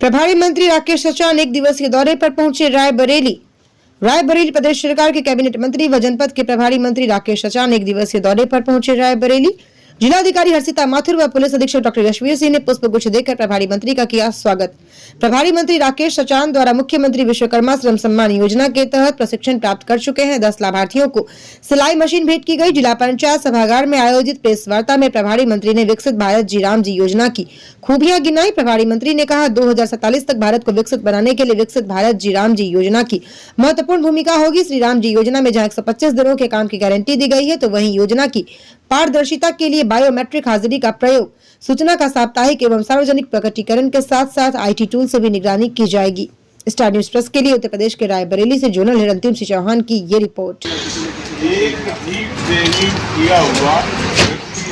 प्रभारी मंत्री राकेश सचान एक दिवसीय दौरे पर पहुंचे रायबरेली प्रदेश सरकार के कैबिनेट मंत्री व जनपद के प्रभारी मंत्री राकेश सचान एक दिवसीय दौरे पर पहुंचे रायबरेली। जिलाधिकारी हर्षिता माथुर व पुलिस अधीक्षक डॉक्टर यशवीर सिंह ने पुष्प गुच्छ देकर प्रभारी मंत्री का किया स्वागत। प्रभारी मंत्री राकेश सचान द्वारा मुख्यमंत्री विश्वकर्मा श्रम सम्मान योजना के तहत प्रशिक्षण प्राप्त कर चुके हैं 10 लाभार्थियों को सिलाई मशीन भेंट की गई। जिला पंचायत सभागार में आयोजित प्रेस वार्ता में प्रभारी मंत्री ने विकसित भारत जी राम जी योजना की खूबियां गिनाई। प्रभारी मंत्री ने कहा 2047 तक भारत को विकसित बनाने के लिए विकसित भारत जी राम जी योजना की महत्वपूर्ण भूमिका होगी। श्री राम जी योजना में जहां 125 दिनों के काम की गारंटी दी गई है, तो वहीं योजना की पारदर्शिता के लिए बायोमेट्रिक हाजिरी का प्रयोग, सूचना का साप्ताहिक एवं सार्वजनिक प्रकटीकरण के साथ साथ IT टूल से भी निगरानी की जाएगी। स्टार न्यूज प्लस के लिए उत्तर प्रदेश के रायबरेली से जोनल हेड अंतिम सिंह चौहान की ये रिपोर्ट। एक भी ट्रेनिंग किया हुआ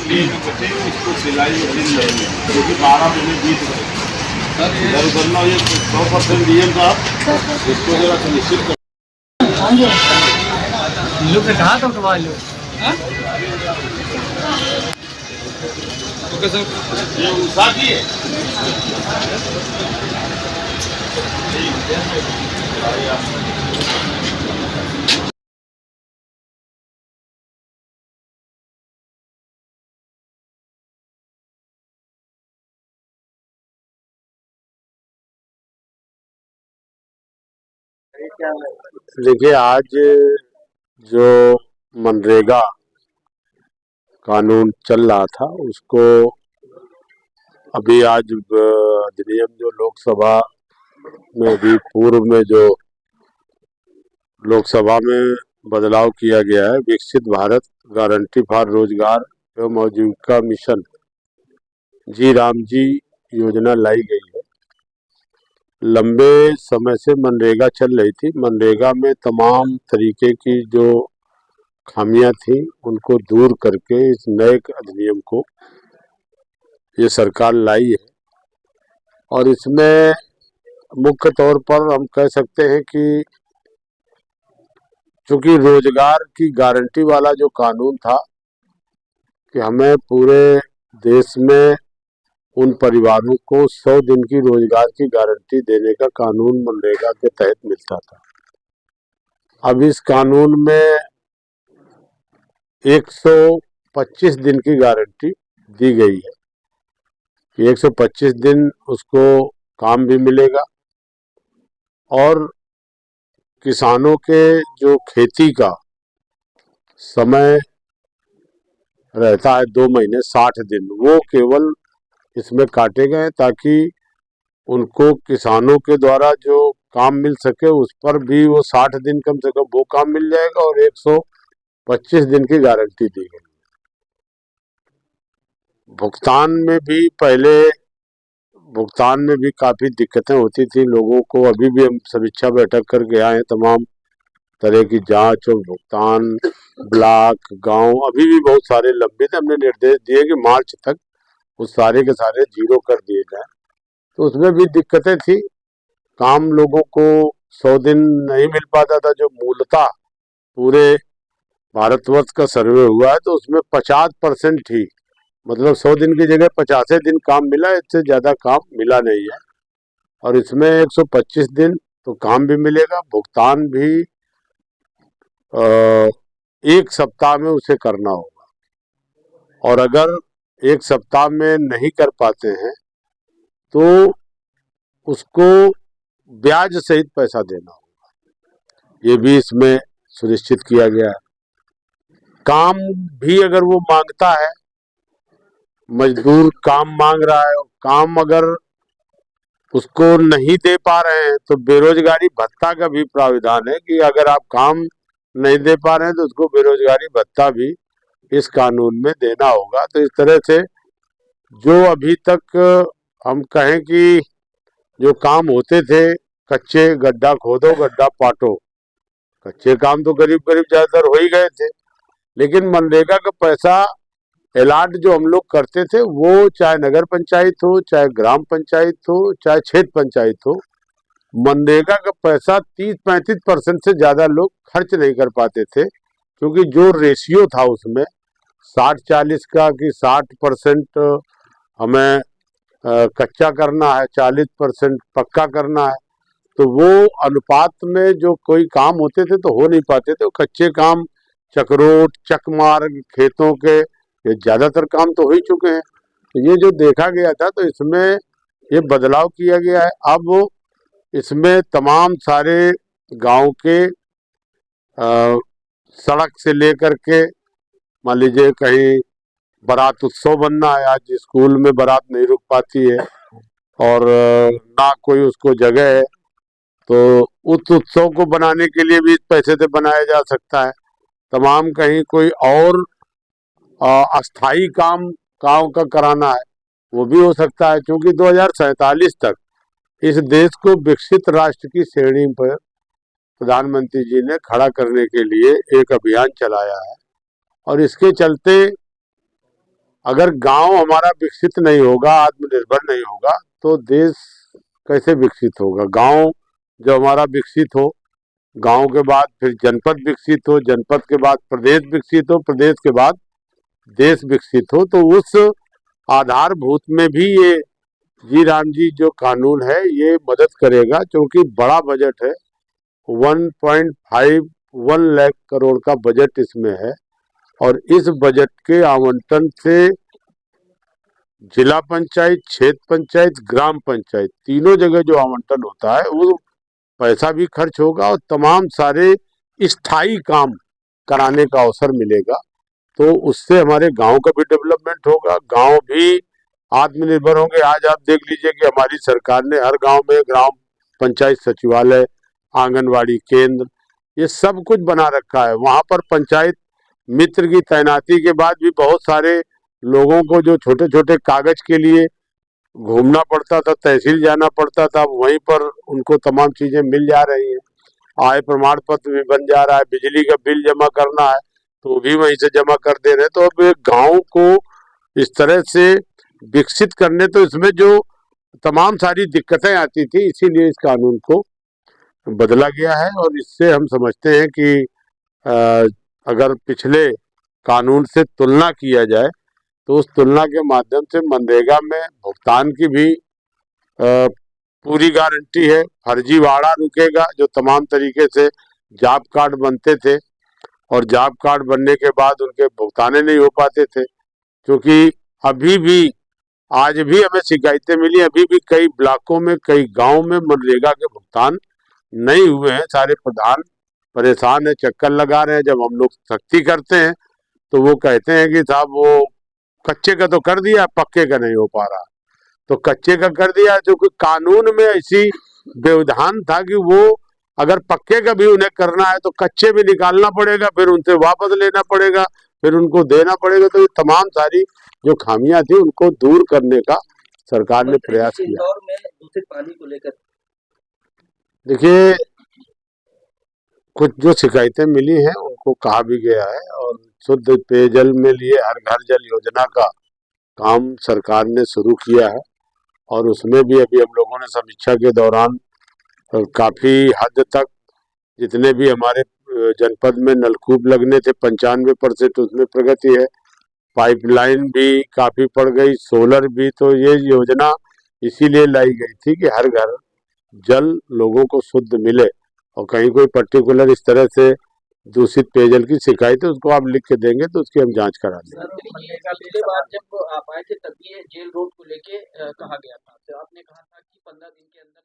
बच्चे इसको सिलाई मशीन लेंगे क्योंकि 12 महीने बीत गए। इधर करना ये 100% डीएम साहब इसको जरा सुनिश्चित कर। लोग ने कहा था तुम्हारे लोग ये उषा की है। देखिए, आज जो मनरेगा कानून चल रहा था उसको अभी आज अधिनियम जो लोकसभा में अभी पूर्व में जो लोकसभा में बदलाव किया गया है, विकसित भारत गारंटी फॉर रोजगार एवं आजीविका मिशन जी राम जी योजना लाई गई है। लंबे समय से मनरेगा चल रही थी। मनरेगा में तमाम तरीके की जो खामियां थी उनको दूर करके इस नए अधिनियम को ये सरकार लाई है। और इसमें मुख्य तौर पर हम कह सकते हैं कि चूंकि रोजगार की गारंटी वाला जो कानून था कि हमें पूरे देश में उन परिवारों को 100 दिन की रोजगार की गारंटी देने का कानून मनरेगा के तहत मिलता था। अब इस कानून में 125 दिन की गारंटी दी गई है कि 125 दिन उसको काम भी मिलेगा और किसानों के जो खेती का समय रहता है 2 महीने 60 दिन, वो केवल इसमें काटे गए ताकि उनको किसानों के द्वारा जो काम मिल सके उस पर भी वो 60 दिन कम से कम वो काम मिल जाएगा और 125 दिन की गारंटी दी गई। भुगतान में भी काफी दिक्कतें होती थी लोगों को। अभी भी हम समीक्षा बैठक करके आए हैं, तमाम तरह की जांच और भुगतान ब्लॉक गांव अभी भी बहुत सारे लंबित। हमने निर्देश दिए कि मार्च तक वो सारे के सारे जीरो कर दिए जाए। तो उसमें भी दिक्कतें थी। काम लोगों को 100 दिन नहीं मिल पाता था। जो मूलतः पूरे भारतवर्ष का सर्वे हुआ है तो उसमें 50% ही, मतलब 100 दिन की जगह 50 दिन काम मिला, इससे ज्यादा काम मिला नहीं है। और इसमें 125 दिन तो काम भी मिलेगा, भुगतान भी 1 सप्ताह में उसे करना होगा। और अगर 1 सप्ताह में नहीं कर पाते हैं तो उसको ब्याज सहित पैसा देना होगा। ये भी इसमें सुनिश्चित किया गया है। काम भी अगर वो मांगता है, मजदूर काम मांग रहा है, काम अगर उसको नहीं दे पा रहे हैं तो बेरोजगारी भत्ता का भी प्राविधान है कि अगर आप काम नहीं दे पा रहे हैं तो उसको बेरोजगारी भत्ता भी इस कानून में देना होगा। तो इस तरह से जो अभी तक हम कहें कि जो काम होते थे, कच्चे गड्ढा खोदो गड्ढा पाटो, कच्चे काम तो करीब ज्यादातर हो ही गए थे। लेकिन मनरेगा का पैसा अलाट जो हम लोग करते थे वो चाहे नगर पंचायत हो, चाहे ग्राम पंचायत हो, चाहे क्षेत्र पंचायत हो, मनरेगा का पैसा 30-35% से ज्यादा लोग खर्च नहीं कर पाते थे। क्योंकि जो रेशियो था उसमें 60-40 का कि 60% हमें कच्चा करना है, 40% पक्का करना है, तो वो अनुपात में जो कोई काम होते थे तो हो नहीं पाते थे। कच्चे काम, चकरोट, चकमार्ग, खेतों के, ये ज्यादातर काम तो हो ही चुके हैं। तो ये जो देखा गया था तो इसमें ये बदलाव किया गया है। अब इसमें तमाम सारे गांव के सड़क से लेकर के, मान लीजिए कहीं बारात उत्सव बनना है, आज स्कूल में बारात नहीं रुक पाती है और ना कोई उसको जगह है, तो उस उत्सव को बनाने के लिए भी इस पैसे से बनाया जा सकता है। तमाम कहीं कोई और अस्थाई काम गांव का कराना है, वो भी हो सकता है, क्योंकि 2047 तक इस देश को विकसित राष्ट्र की श्रेणी पर प्रधानमंत्री जी ने खड़ा करने के लिए एक अभियान चलाया है। और इसके चलते अगर गांव हमारा विकसित नहीं होगा, आत्मनिर्भर नहीं होगा, तो देश कैसे विकसित होगा। गांव जब हमारा विकसित हो, गांव के बाद फिर जनपद विकसित हो, जनपद के बाद प्रदेश विकसित हो, प्रदेश के बाद देश विकसित हो, तो उस आधारभूत में भी ये जी राम जी जो कानून है ये मदद करेगा, क्योंकि बड़ा बजट है, 1.51 लाख करोड़ का बजट इसमें है। और इस बजट के आवंटन से जिला पंचायत, क्षेत्र पंचायत, ग्राम पंचायत, तीनों जगह जो आवंटन होता है वो पैसा भी खर्च होगा और तमाम सारे स्थायी काम कराने का अवसर मिलेगा। तो उससे हमारे गांव का भी डेवलपमेंट होगा, गांव भी आत्मनिर्भर होंगे। आज आप देख लीजिए कि हमारी सरकार ने हर गांव में ग्राम पंचायत सचिवालय, आंगनवाड़ी केंद्र, ये सब कुछ बना रखा है। वहां पर पंचायत मित्र की तैनाती के बाद भी बहुत सारे लोगों को जो छोटे छोटे कागज के लिए घूमना पड़ता था, तहसील जाना पड़ता था, वहीं पर उनको तमाम चीजें मिल जा रही हैं। आय प्रमाण पत्र भी बन जा रहा है, बिजली का बिल जमा करना है तो भी वहीं से जमा कर दे रहे हैं। तो अब गांव को इस तरह से विकसित करने, तो इसमें जो तमाम सारी दिक्कतें आती थी, इसीलिए इस कानून को बदला गया है। और इससे हम समझते हैं कि अगर पिछले कानून से तुलना किया जाए तो उस तुलना के माध्यम से मनरेगा में भुगतान की भी पूरी गारंटी है। फर्जीवाड़ा रुकेगा, जो तमाम तरीके से जॉब कार्ड बनते थे और जॉब कार्ड बनने के बाद उनके भुगताने नहीं हो पाते थे, क्योंकि अभी भी आज भी हमें शिकायतें मिली, अभी भी कई ब्लॉकों में, कई गांव में मनरेगा के भुगतान नहीं हुए हैं। सारे प्रधान परेशान है, चक्कर लगा रहे हैं। जब हम लोग सख्ती करते हैं तो वो कहते हैं कि साहब वो कच्चे का तो कर दिया, पक्के का नहीं हो पा रहा। तो कच्चे का कर दिया, जो कि कानून में ऐसी व्यवधान था कि वो अगर पक्के का भी उन्हें करना है तो कच्चे भी निकालना पड़ेगा, फिर उनसे वापस लेना पड़ेगा, फिर उनको देना पड़ेगा। तो ये तमाम सारी जो खामियां थी उनको दूर करने का सरकार ने प्रयास किया। इंदौर में दूषित पानी को लेकर देखिए, कुछ जो शिकायतें मिली हैं उनको कहा भी गया है, और शुद्ध पेयजल में लिए हर घर जल योजना का काम सरकार ने शुरू किया है। और उसमें भी अभी हम लोगों ने समीक्षा के दौरान काफी हद तक जितने भी हमारे जनपद में नलकूप लगने थे 95% उसमें प्रगति है। पाइपलाइन भी काफी पड़ गई, सोलर भी। तो ये योजना इसीलिए लाई गई थी कि हर घर जल लोगों को शुद्ध मिले, और कहीं कोई पर्टिकुलर इस तरह से दूषित पेयजल की शिकायत है उसको आप लिख के देंगे तो उसकी हम जांच करा देंगे। पिछले बार जब आप आए थे तब ये जेल रोड को लेके कहा गया था, तो आपने कहा था कि 15 दिन के अंदर